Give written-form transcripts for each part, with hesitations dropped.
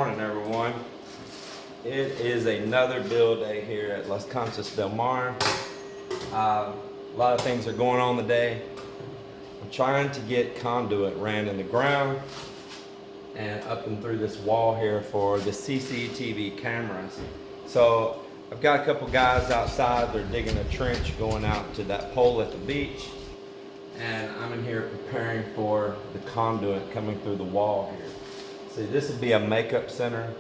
morning, everyone. It is another build day here at Las Conchas del Mar. A lot of things are going on today. I'm trying to get conduit ran in the ground and up and through this wall here for the CCTV cameras. So I've got a couple guys outside. They're digging a trench going out to that pole at the beach. And I'm in here preparing for the conduit coming through the wall here. See, this would be a makeup center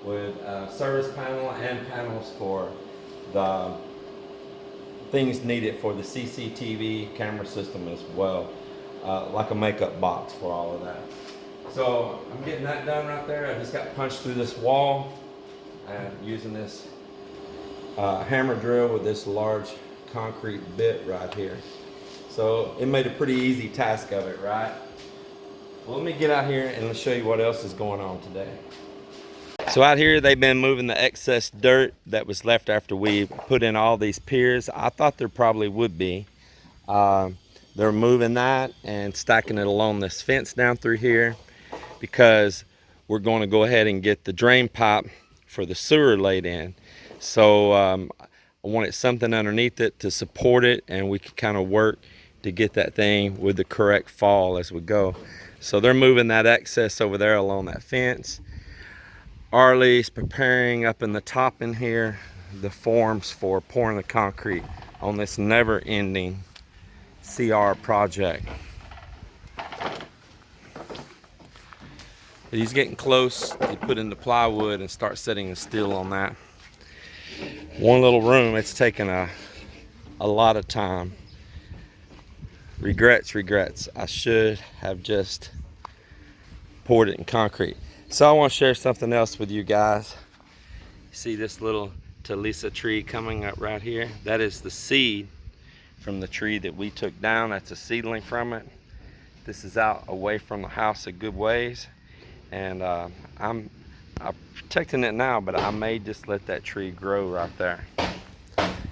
with a service panel and panels for the things needed for the CCTV camera system as well. Like a makeup box for all of that. So I'm getting that done right there. I just got punched through this wall and using this hammer drill with this large concrete bit right here. So it made a pretty easy task of it, right? Well, let me get out here and let's show you what else is going on today. So out here they've been moving the excess dirt that was left after we put in all these piers. I thought there probably would be. They're moving that and stacking it along this fence down through here because we're going to go ahead and get the drain pipe for the sewer laid in. So I wanted something underneath it to support it, and we can kind of work to get that thing with the correct fall as we go. So they're moving that excess over there along that fence. Arlie's preparing up in the top in here the forms for pouring the concrete on this never-ending CR project. He's getting close to put in the plywood and start setting the steel on that. One little room, it's taken a lot of time. Regrets. I should have just poured it in concrete. So I want to share something else with you guys. See this little Talisa tree coming up right here? That is the seed from the tree that we took down. That's a seedling from it. This is out away from the house a good ways. And I'm protecting it now, but I may just let that tree grow right there.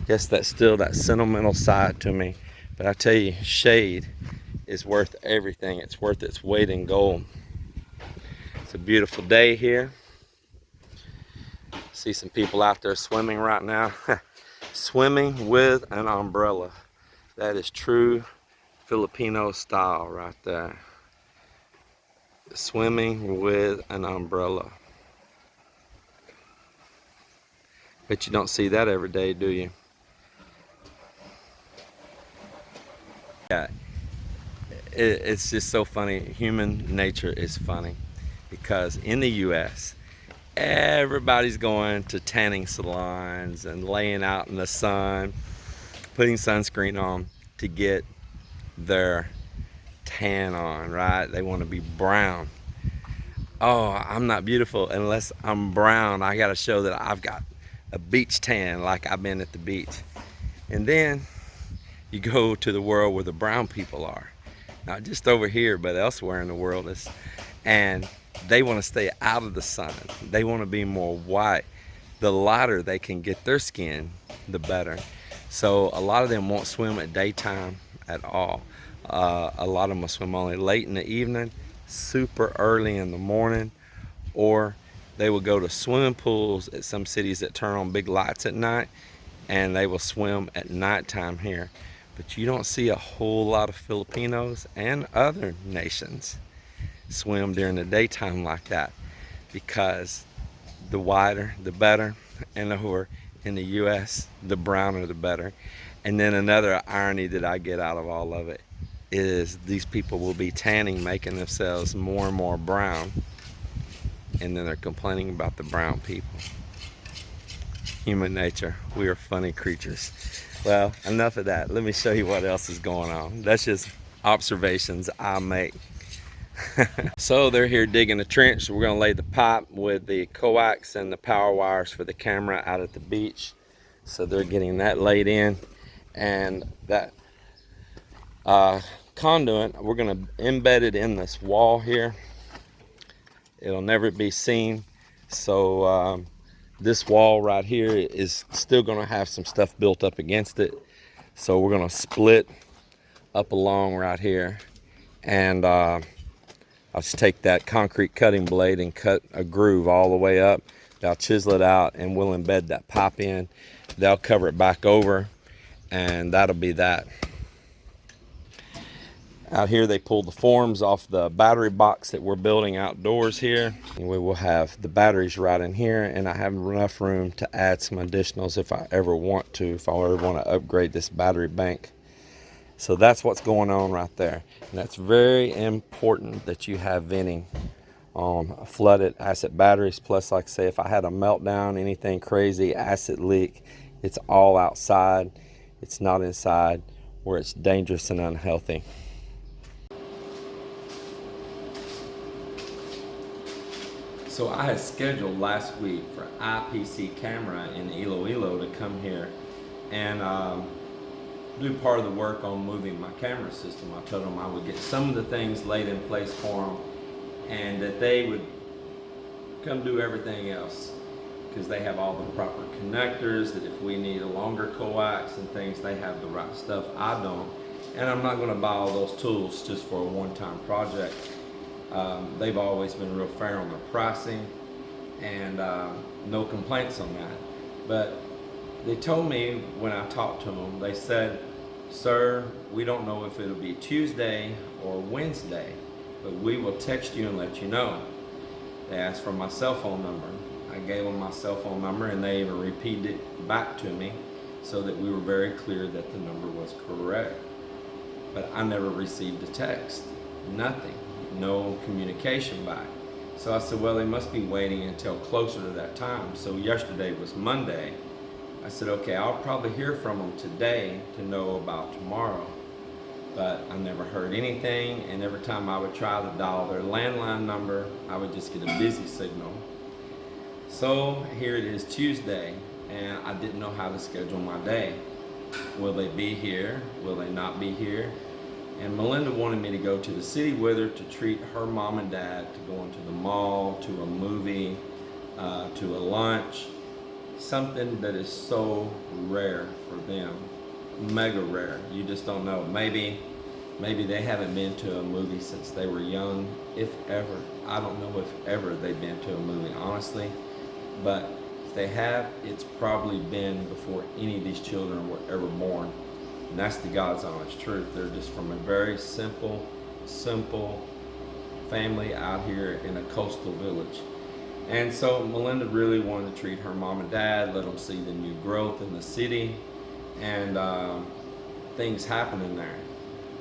Guess that's still that sentimental side to me. But I tell you, shade is worth everything. It's worth its weight in gold. It's a beautiful day here. See some people out there swimming right now. Swimming with an umbrella. That is true Filipino style right there. Swimming with an umbrella. Bet you don't see that every day, do you? Yeah, it's just so funny. Human nature is funny because in the US, everybody's going to tanning salons and laying out in the sun, putting sunscreen on to get their tan on, right? They want to be brown. Oh, I'm not beautiful unless I'm brown. I got to show that I've got a beach tan like I've been at the beach. And then you go to the world where the brown people are, not just over here but elsewhere in the world, and they want to stay out of the sun. They want to be more white. The lighter they can get their skin, the better. So a lot of them won't swim at daytime at all. A lot of them will swim only late in the evening, super early in the morning, or they will go to swimming pools at some cities that turn on big lights at night, and they will swim at nighttime here. But you don't see a whole lot of Filipinos and other nations swim during the daytime like that, because the whiter the better, and over in the US the browner the better. And then another irony that I get out of all of it is these people will be tanning, making themselves more and more brown, and then they're complaining about the brown people. Human nature, we are funny creatures. Well, enough of that. Let me show you what else is going on. That's just observations I make. So they're here digging a trench. We're going to lay the pipe with the coax and the power wires for the camera out at the beach. So they're getting that laid in, and that conduit, we're going to embed it in this wall here. It'll never be seen. So this wall right here is still going to have some stuff built up against it. So we're going to split up along right here, and I'll just take that concrete cutting blade and cut a groove all the way up. They'll chisel it out and we'll embed that pipe in. They'll cover it back over, and that'll be that. Out here they pulled the forms off the battery box that we're building outdoors here, and we will have the batteries right in here, and I have enough room to add some additionals if I ever want to, if I ever want to upgrade this battery bank. So that's what's going on right there, and that's very important that you have venting on flooded acid batteries. Plus, like I say, if I had a meltdown, anything crazy, acid leak, it's all outside, it's not inside where it's dangerous and unhealthy. So I had scheduled last week for IPC Camera in Iloilo to come here and do part of the work on moving my camera system. I told them I would get some of the things laid in place for them, and that they would come do everything else, because they have all the proper connectors, that if we need a longer coax and things, they have the right stuff. I don't, and I'm not going to buy all those tools just for a one-time project. They've always been real fair on their pricing, and no complaints on that. But they told me when I talked to them, they said, "Sir, we don't know if it'll be Tuesday or Wednesday, but we will text you and let you know." They asked for my cell phone number. I gave them my cell phone number, and they even repeated it back to me so that we were very clear that the number was correct. But I never received a text, nothing. No communication back. So I said, well, they must be waiting until closer to that time. So yesterday was Monday. I said, okay, I'll probably hear from them today to know about tomorrow. But I never heard anything, and every time I would try to dial their landline number, I would just get a busy signal. So here it is Tuesday, and I didn't know how to schedule my day. Will they be here? Will they not be here? And Melinda wanted me to go to the city with her to treat her mom and dad to going to the mall, to a movie, to a lunch. Something that is so rare for them, mega rare. You just don't know. Maybe they haven't been to a movie since they were young, if ever. I don't know if ever they've been to a movie, honestly. But if they have, it's probably been before any of these children were ever born. And that's the God's honest truth. They're just from a very simple family out here in a coastal village. And so Melinda really wanted to treat her mom and dad, let them see the new growth in the city, and things happening there.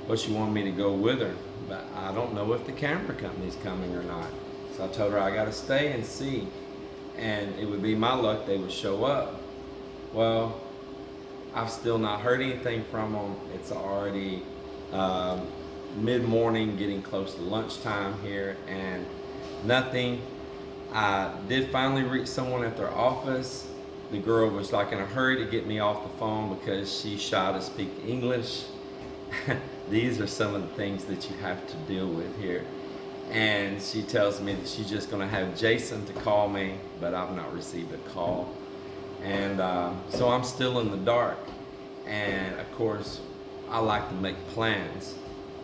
But she wanted me to go with her, but I don't know if the camera company's coming or not. So I told her I got to stay and see, and it would be my luck they would show up. Well, I've still not heard anything from them. It's already mid-morning, getting close to lunchtime here, and nothing. I did finally reach someone at their office. The girl was like in a hurry to get me off the phone because she's shy to speak English. These are some of the things that you have to deal with here. And she tells me that she's just gonna have Jason to call me, but I've not received a call. And so I'm still in the dark. And of course, I like to make plans.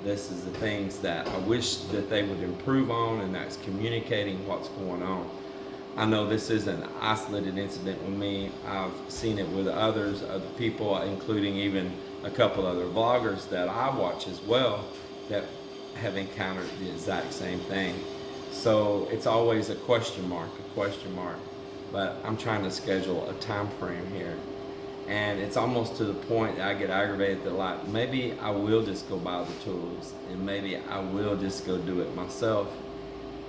This is the things that I wish that they would improve on, and that's communicating what's going on. I know this isn't an isolated incident with me. I've seen it with other people, including even a couple other vloggers that I watch as well, that have encountered the exact same thing. So it's always a question mark. But I'm trying to schedule a time frame here. And it's almost to the point that I get aggravated that, like, maybe I will just go buy the tools, and maybe I will just go do it myself,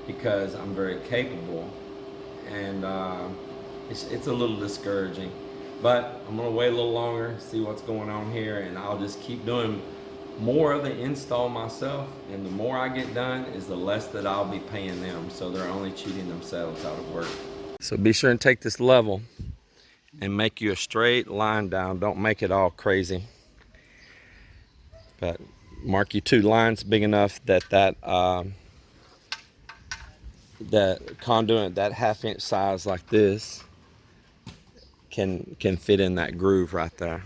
because I'm very capable. And it's a little discouraging. But I'm gonna wait a little longer, see what's going on here, and I'll just keep doing more of the install myself. And the more I get done is the less that I'll be paying them. So they're only cheating themselves out of work. So be sure and take this level and make you a straight line down. Don't make it all crazy. But mark you 2 lines big enough that that conduit, that 1/2 inch size like this, can fit in that groove right there.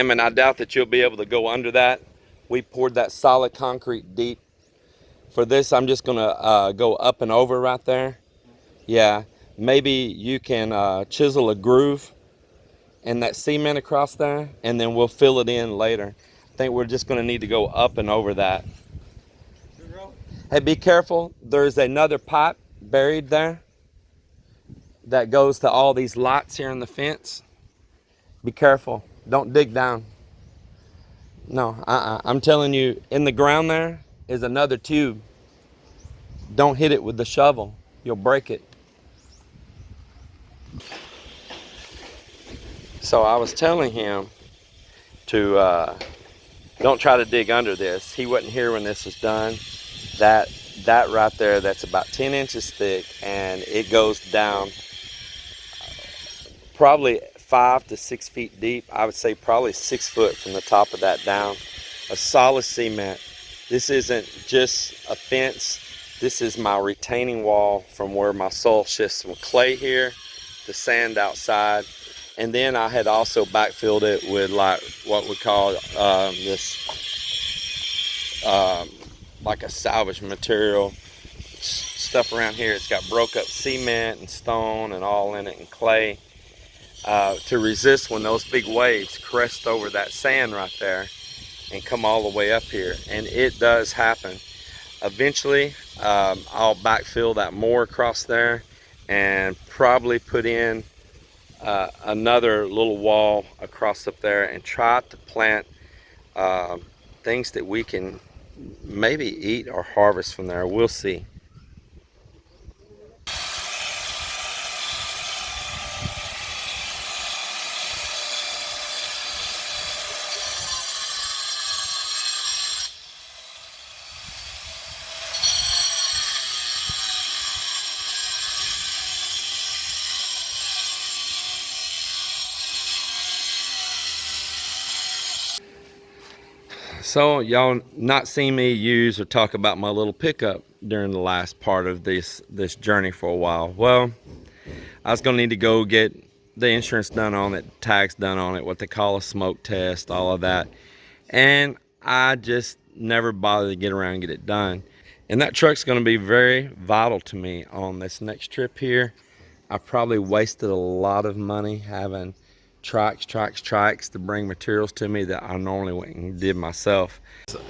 Ammon, I doubt that you'll be able to go under that. We poured that solid concrete deep. For this, I'm just gonna go up and over right there. Yeah, maybe you can chisel a groove in that cement across there, and then we'll fill it in later. I think we're just gonna need to go up and over that. Hey, be careful. There's another pipe buried there that goes to all these lights here in the fence. Be careful. Don't dig down. No, I'm telling you, in the ground there is another tube. Don't hit it with the shovel. You'll break it. So I was telling him to don't try to dig under this. He wasn't here when this was done. That right there, that's about 10 inches thick, and it goes down probably 5 to 6 feet deep. I would say probably 6 foot from the top of that down. A solid cement. This isn't just a fence. This is my retaining wall from where my soil shifts from clay here to sand outside. And then I had also backfilled it with like what we call like a salvage material stuff around here. It's got broke up cement and stone and all in it, and clay, to resist when those big waves crest over that sand right there and come all the way up here. And it does happen. Eventually I'll backfill that more across there and probably put in another little wall across up there and try to plant things that we can maybe eat or harvest from there. We'll see. So y'all not seen me use or talk about my little pickup during the last part of this journey for a while. Well, I was gonna need to go get the insurance done on it, tags done on it, what they call a smoke test, all of that. And I just never bothered to get around and get it done. And that truck's gonna be very vital to me on this next trip here. I probably wasted a lot of money having trikes to bring materials to me that I normally went and did myself. So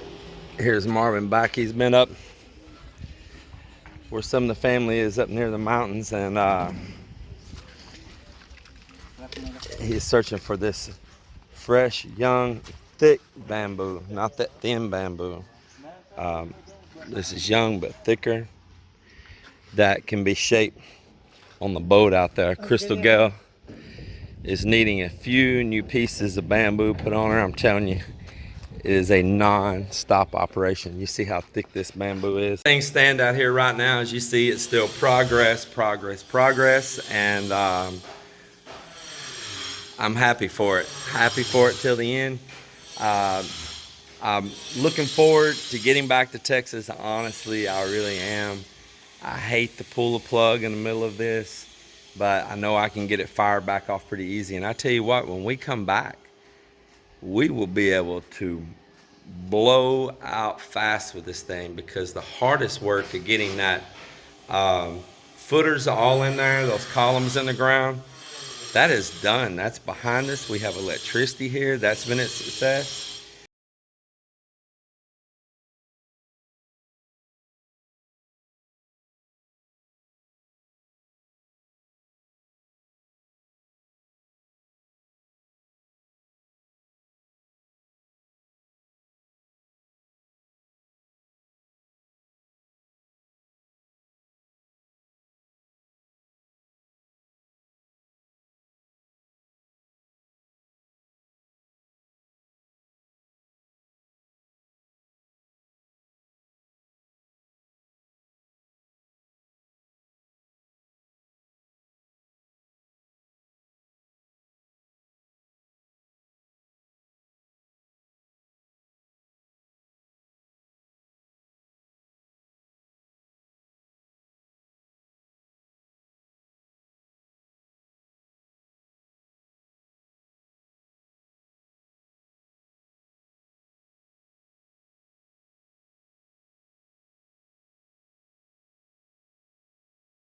here's Marvin back. He's been up where some of the family is up near the mountains, and he's searching for this fresh, young, thick bamboo, not that thin bamboo. This is young but thicker, that can be shaped on the boat out there. Crystal Gal is needing a few new pieces of bamboo put on her. I'm telling you, it is a non-stop operation. You see how thick this bamboo is. Things stand out here right now. As you see, it's still progress, and I'm happy for it. Happy for it till the end. I'm looking forward to getting back to Texas. Honestly, I really am. I hate to pull the plug in the middle of this, but I know I can get it fired back off pretty easy. And I tell you what, when we come back, we will be able to blow out fast with this thing, because the hardest work of getting that footers all in there, those columns in the ground, that is done. That's behind us. We have electricity here. That's been a success.